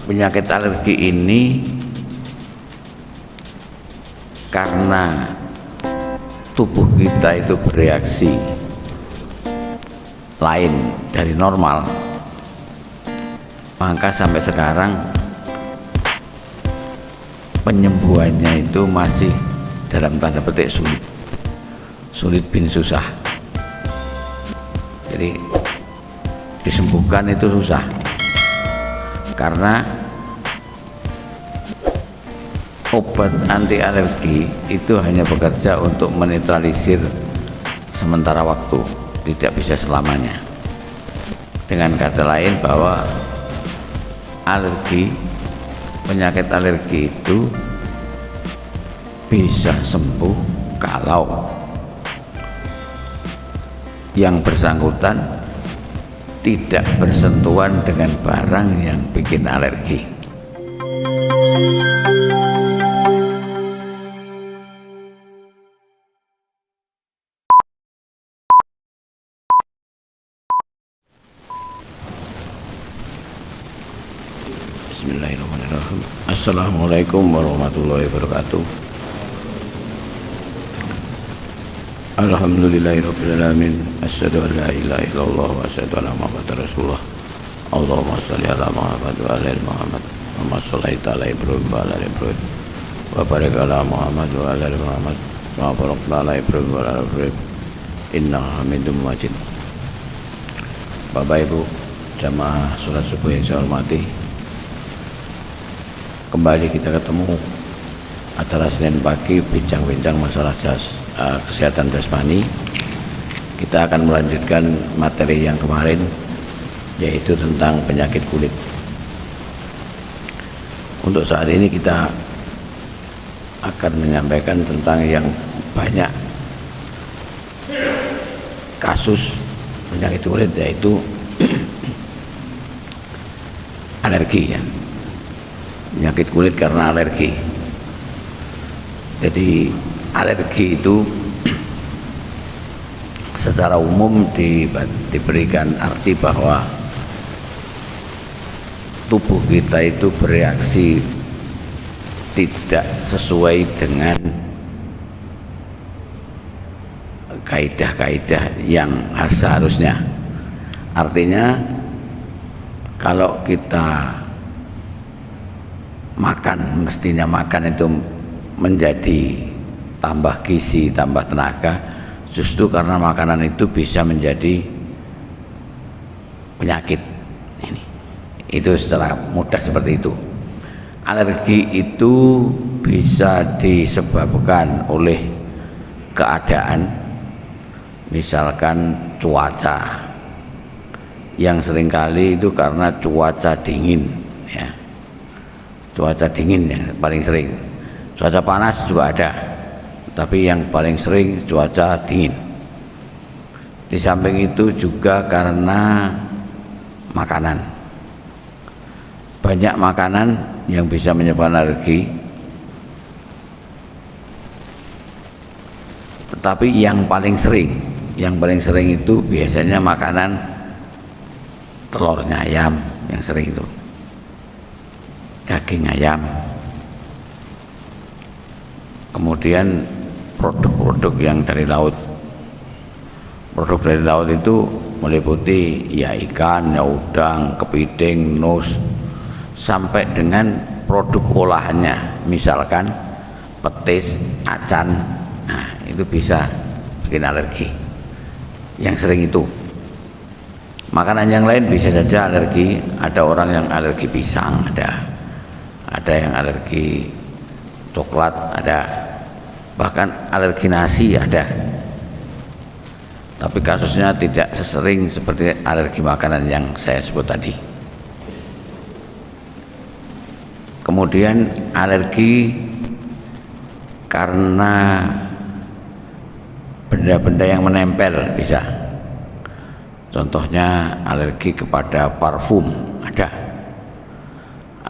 penyakit alergi ini karena tubuh kita itu bereaksi lain dari normal, maka sampai sekarang penyembuhannya itu masih dalam tanda petik sulit bin susah. Jadi disembuhkan itu susah karena obat anti alergi itu hanya bekerja untuk menetralisir sementara waktu, tidak bisa selamanya. Dengan kata lain bahwa penyakit alergi itu bisa sembuh kalau yang bersangkutan tidak bersentuhan dengan barang yang bikin alergi. Bismillahirrahmanirrahim. Assalamualaikum warahmatullahi wabarakatuh. Alhamdulillahirrahmanirrahim. Asyhadu an la ilaha illallah wa asyhadu anna Muhammadar Rasulullah. Allahumma sholli ala Muhammad wa ala ali Muhammad. Allahumma sholli ala Ibrahim wa ala ali Ibrahim. Wa barik ala Muhammad wa ala ali Muhammad. Wa barakna ala Ibrahim wa ala ali Ibrahim. Innaka Hamidum Majid. Bapak Ibu jamaah salat subuh yang saya hormati, kembali kita ketemu acara Senin pagi bincang-bincang masalah kesehatan jasmani. Kita akan melanjutkan materi yang kemarin, yaitu tentang penyakit kulit. Untuk saat ini kita akan menyampaikan tentang yang banyak kasus penyakit kulit, yaitu alergi ya. Penyakit kulit karena alergi. Jadi alergi itu secara umum diberikan arti bahwa tubuh kita itu bereaksi tidak sesuai dengan kaidah-kaidah yang seharusnya. Artinya kalau kita makan, mestinya makan itu menjadi tambah gizi, tambah tenaga, justru karena makanan itu bisa menjadi penyakit. Itu secara mudah seperti itu. Alergi itu bisa disebabkan oleh keadaan, misalkan cuaca, yang seringkali itu karena cuaca dingin ya. Cuaca dingin yang paling sering. Cuaca panas juga ada, tapi yang paling sering cuaca dingin. Di samping itu juga karena makanan. Banyak makanan yang bisa menyebabkan alergi, tetapi yang paling sering itu biasanya makanan telurnya ayam yang sering itu, daging ayam, kemudian produk-produk yang dari laut. Produk dari laut itu meliputi ya ikan, ya udang, kepiting, nus, sampai dengan produk olahannya, misalkan petis, acan. Nah, itu bisa bikin alergi. Yang sering itu. Makanan yang lain bisa saja alergi. Ada orang yang alergi pisang, ada yang alergi coklat, ada bahkan alergi nasi ada. Tapi kasusnya tidak sesering seperti alergi makanan yang saya sebut tadi. Kemudian alergi karena benda-benda yang menempel bisa. Contohnya alergi kepada parfum ada.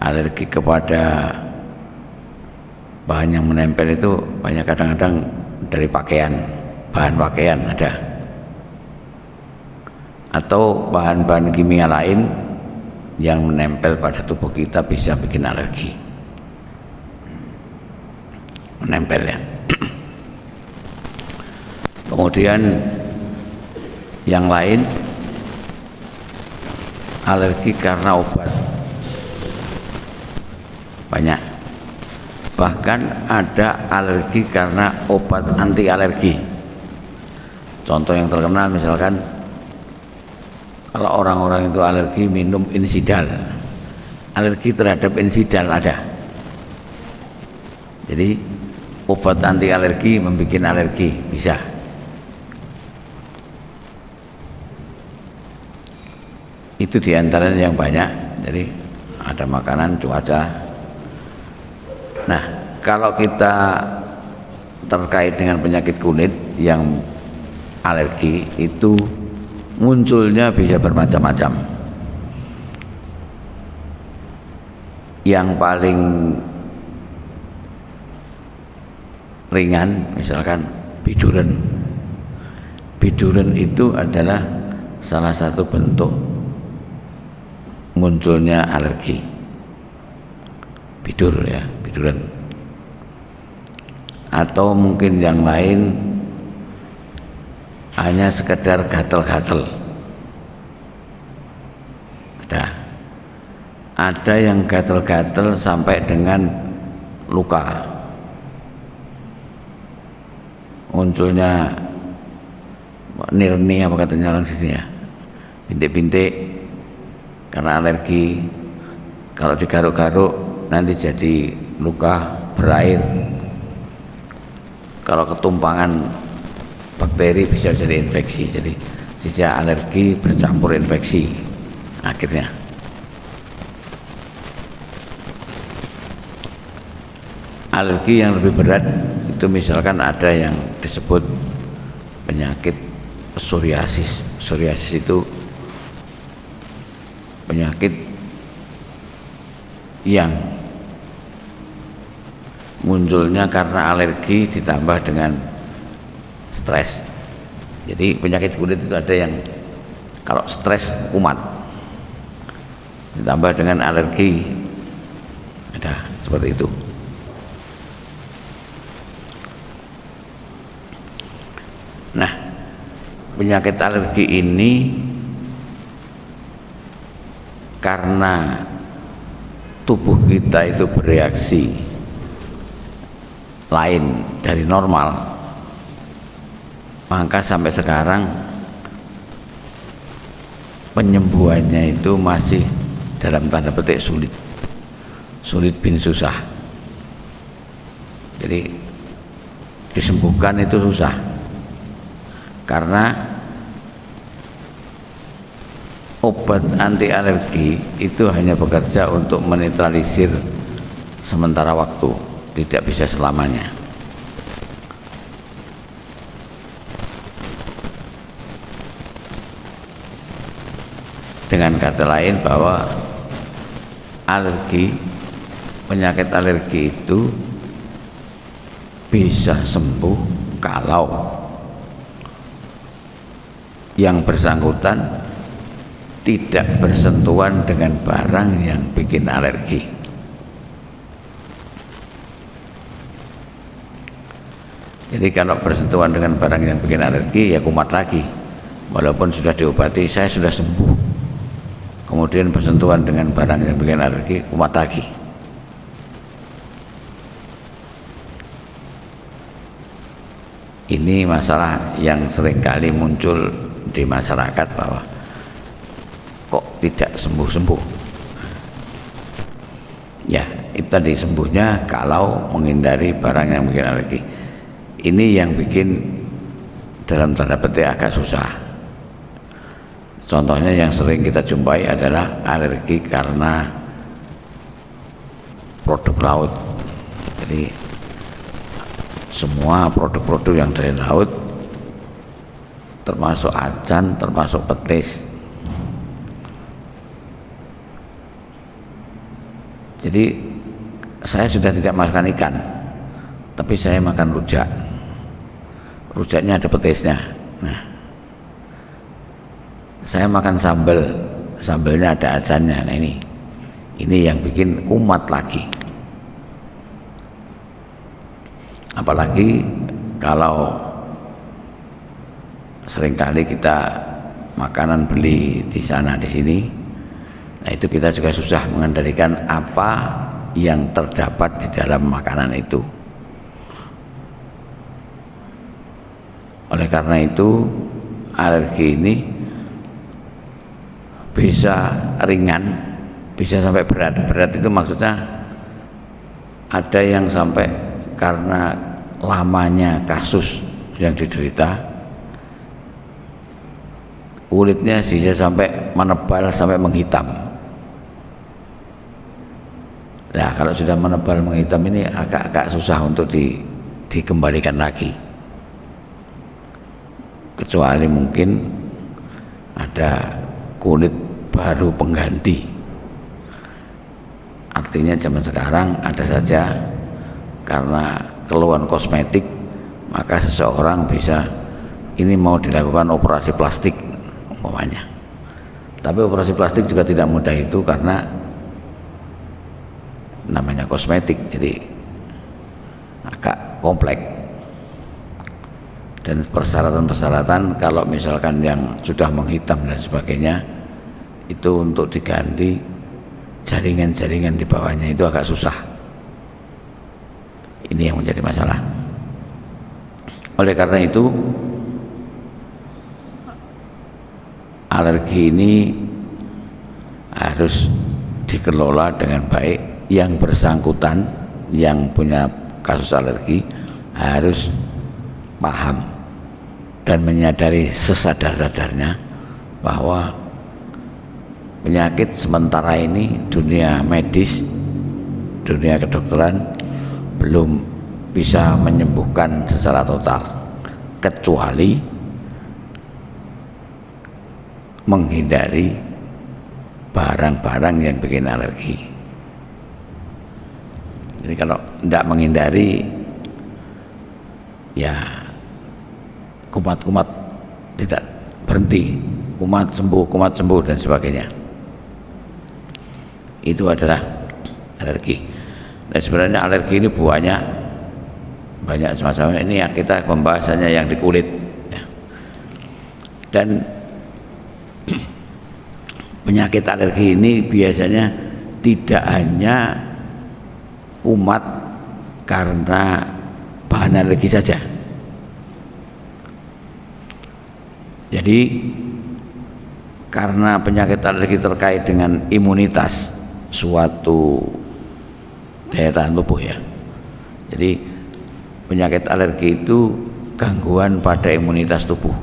Alergi kepada bahan yang menempel itu banyak, kadang-kadang dari pakaian, bahan pakaian ada. Atau bahan-bahan kimia lain yang menempel pada tubuh kita bisa bikin alergi. Menempel ya. Kemudian yang lain alergi karena obat. Banyak. Bahkan ada alergi karena obat anti alergi. Contoh yang terkenal misalkan kalau orang-orang itu alergi minum Insidal. Alergi terhadap Insidal ada. Jadi obat anti alergi membuat alergi bisa. Itu diantaranya yang banyak. Jadi ada makanan, cuaca. Nah, kalau kita terkait dengan penyakit kulit yang alergi itu munculnya bisa bermacam-macam. Yang paling ringan misalkan biduren. Biduren itu adalah salah satu bentuk munculnya alergi. Bidur ya, biduren. Atau mungkin yang lain hanya sekedar gatal-gatal. Ada yang gatal-gatal sampai dengan luka. Munculnya nirni apa katanya orang sini ya, bintik-bintik karena alergi. Kalau digaruk-garuk nanti jadi luka berair. Kalau ketumpangan bakteri bisa jadi infeksi. Jadi sejak alergi bercampur infeksi akhirnya. Alergi yang lebih berat itu misalkan ada yang disebut penyakit psoriasis. Psoriasis itu penyakit yang munculnya karena alergi ditambah dengan stres. Jadi penyakit kulit itu ada yang kalau stres kumat ditambah dengan alergi, ada seperti itu. Nah, penyakit alergi ini karena tubuh kita itu bereaksi lain dari normal, maka sampai sekarang penyembuhannya itu masih dalam tanda petik sulit bin susah. Jadi disembuhkan itu susah karena obat anti alergi itu hanya bekerja untuk menetralisir sementara waktu, tidak bisa selamanya. Dengan kata lain bahwa penyakit alergi itu bisa sembuh kalau yang bersangkutan tidak bersentuhan dengan barang yang bikin alergi. Jadi kalau bersentuhan dengan barang yang bikin alergi ya kumat lagi. Walaupun sudah diobati, saya sudah sembuh, kemudian bersentuhan dengan barang yang bikin alergi, kumat lagi. Ini masalah yang seringkali muncul di masyarakat bahwa kok tidak sembuh-sembuh. Ya, itu tadi sembuhnya kalau menghindari barang yang bikin alergi. Ini yang bikin dalam tanda petik agak susah. Contohnya yang sering kita jumpai adalah alergi karena produk laut. Jadi semua produk-produk yang dari laut, termasuk acan, termasuk petis. Jadi saya sudah tidak makan ikan, tapi saya makan rujak. Rujaknya ada petisnya. Nah, saya makan sambal, sambelnya ada ajannya. Nah ini yang bikin kumat lagi. Apalagi kalau seringkali kita makanan beli di sana di sini, nah itu kita juga susah mengendalikan apa yang terdapat di dalam makanan itu. Oleh karena itu alergi ini bisa ringan, bisa sampai berat. Berat itu maksudnya ada yang sampai karena lamanya kasus yang diderita, kulitnya bisa sampai menebal, sampai menghitam. Nah kalau sudah menebal menghitam ini agak susah untuk dikembalikan lagi, kecuali mungkin ada kulit baru pengganti. Artinya zaman sekarang ada saja karena keluhan kosmetik maka seseorang bisa ini mau dilakukan operasi plastik umpamanya. Tapi operasi plastik juga tidak mudah itu karena namanya kosmetik, jadi agak kompleks. Dan persyaratan-persyaratan kalau misalkan yang sudah menghitam dan sebagainya itu untuk diganti jaringan-jaringan di bawahnya itu agak susah. Ini yang menjadi masalah. Oleh karena itu alergi ini harus dikelola dengan baik. Yang bersangkutan, yang punya kasus alergi harus paham dan menyadari sesadar-sadarnya bahwa penyakit sementara ini dunia medis, dunia kedokteran belum bisa menyembuhkan secara total, kecuali menghindari barang-barang yang bikin alergi. Jadi kalau tidak menghindari, ya kumat-kumat tidak berhenti, kumat sembuh dan sebagainya. Itu adalah alergi. Dan sebenarnya alergi ini buahnya banyak semacam ini, yang kita pembahasannya yang di kulit ya. Dan penyakit alergi ini biasanya tidak hanya kumat karena bahan alergi saja. Jadi karena penyakit alergi terkait dengan imunitas suatu daya tahan tubuh ya. Jadi penyakit alergi itu gangguan pada imunitas tubuh.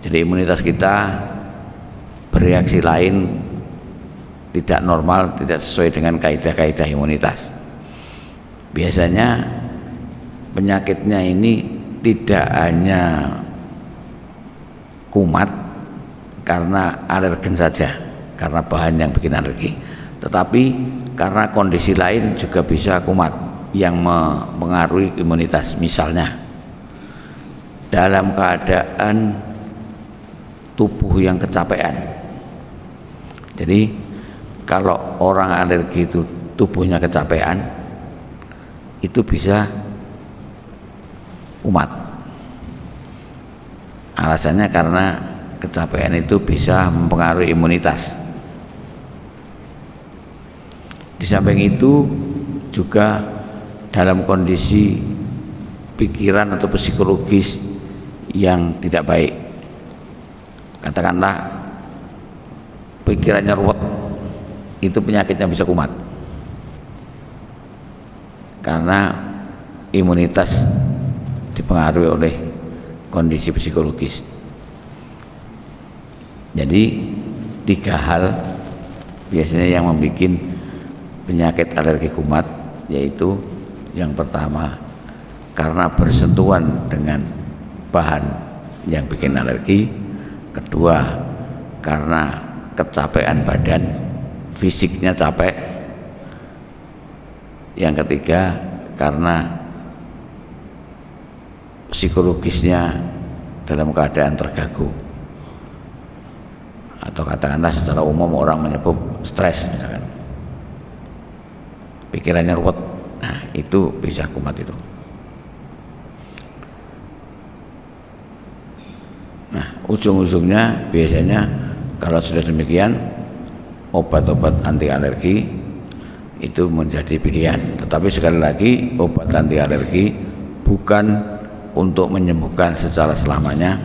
Jadi imunitas kita bereaksi lain, tidak normal, tidak sesuai dengan kaidah-kaidah imunitas. Biasanya penyakitnya ini tidak hanya kumat karena alergen saja, karena bahan yang bikin alergi, tetapi karena kondisi lain juga bisa kumat yang mempengaruhi imunitas. Misalnya dalam keadaan tubuh yang kecapean. Jadi kalau orang alergi itu tubuhnya kecapean, itu bisa kumat. Alasannya karena kecapean itu bisa mempengaruhi imunitas. Di samping itu juga dalam kondisi pikiran atau psikologis yang tidak baik, katakanlah pikirannya ruwet, itu penyakitnya bisa kumat karena imunitas dipengaruhi oleh kondisi psikologis. Jadi 3 hal biasanya yang membuat penyakit alergi kumat, yaitu yang pertama karena bersentuhan dengan bahan yang bikin alergi, kedua karena kecapean badan, fisiknya capek, yang ketiga karena psikologisnya dalam keadaan terganggu. atau katakanlah secara umum orang menyebut stres misalkan, pikirannya ruwet, nah itu bisa kumat itu. Nah ujung-ujungnya biasanya kalau sudah demikian obat-obat anti alergi itu menjadi pilihan. Tetapi sekali lagi obat anti alergi bukan untuk menyembuhkan secara selamanya,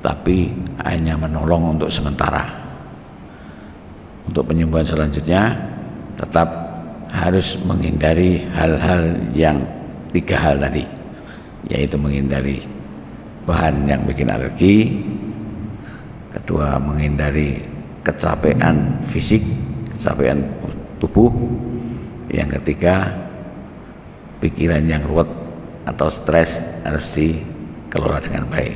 tapi hanya menolong untuk sementara. Untuk penyembuhan selanjutnya tetap harus menghindari hal-hal yang 3 hal tadi, yaitu menghindari bahan yang bikin alergi, kedua menghindari kecapean fisik, kecapean tubuh, yang ketiga pikiran yang ruwet atau stres harus dikelola dengan baik.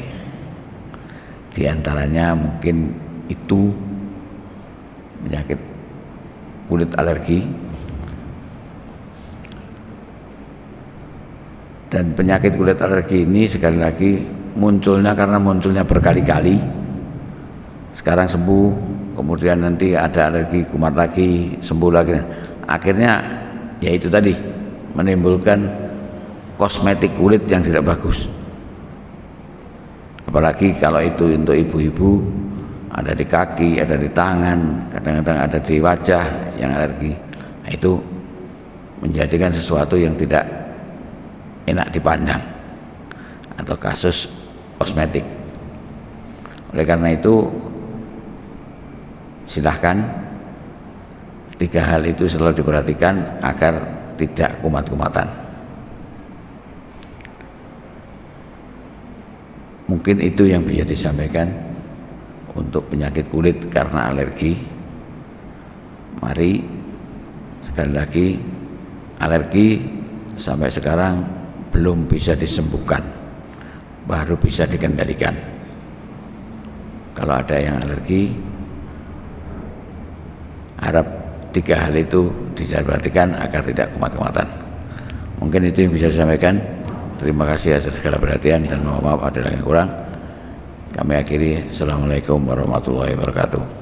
Di antaranya mungkin itu penyakit kulit alergi, dan penyakit kulit alergi ini sekali lagi munculnya karena munculnya berkali-kali, sekarang sembuh, kemudian nanti ada alergi kumat lagi, sembuh lagi, akhirnya ya itu tadi menimbulkan kosmetik kulit yang tidak bagus. Apalagi kalau itu untuk ibu-ibu, ada di kaki, ada di tangan, kadang-kadang ada di wajah yang alergi, nah, itu menjadikan sesuatu yang tidak enak dipandang atau kasus kosmetik. Oleh karena itu silahkan 3 hal itu selalu diperhatikan agar tidak kumat-kumatan. Mungkin itu yang bisa disampaikan untuk penyakit kulit karena alergi. Mari sekali lagi, alergi sampai sekarang belum bisa disembuhkan, baru bisa dikendalikan. Kalau ada yang alergi, harap 3 hal itu diperhatikan agar tidak kumat-kumatan. Mungkin itu yang bisa disampaikan. Terima kasih atas segala perhatian dan mohon maaf ada yang kurang. Kami akhiri. Assalamualaikum warahmatullahi wabarakatuh.